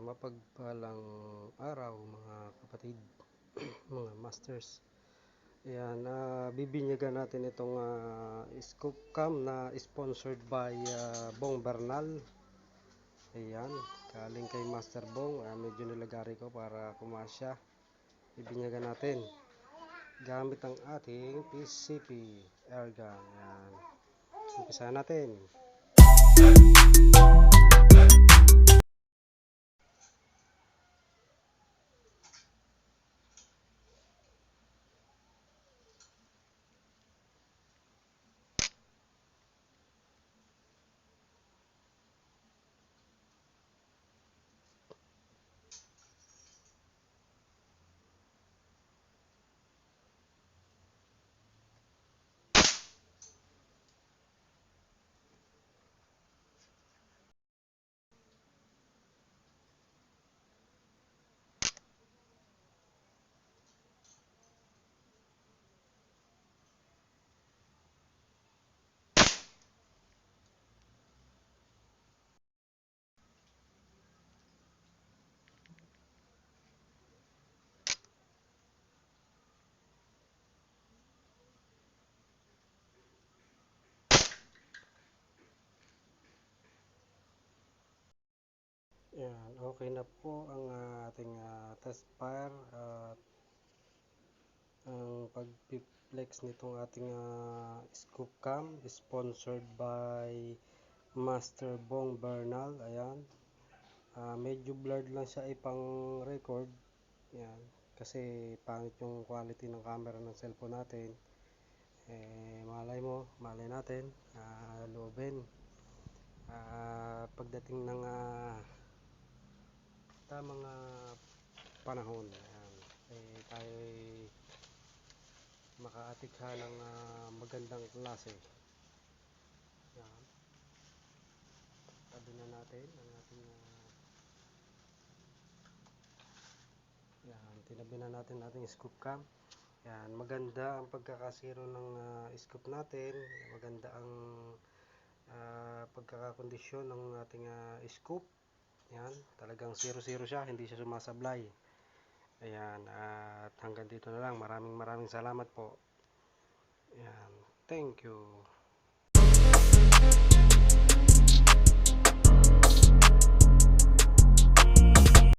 Mapagpalang araw mga kapatid, mga masters. Ayan, bibinyagan natin itong scoop cam na sponsored by Bong Bernal. Ayan, galing kay Master Bong. Medyo nilagari ko para kumasya. Bibinyagan natin gamit ang ating PCP airgun. Ayan, umpisahan natin. Yan, okay na po ang ating test fire at ang pag-flex nitong ating scoop cam sponsored by Master Bong Bernal. Ayan, medyo blurred lang siya ipang record. Yan, kasi pangit yung quality ng camera ng cellphone natin. Malay natin loobin pagdating ng tamang panahon. Ayan, tayo makaatikha ng magandang klase. Ayan, tabi na natin ang ating yan, tinabi na natin ating scoop cam. Yan, maganda ang pagkakasiro ng scoop natin. Maganda ang pagkakakondisyon ng ating scoop. Yan, talagang 0-0 siya, hindi siya sumasablay. Ayan, at hanggang dito na lang. Maraming salamat po. Ayan, thank you.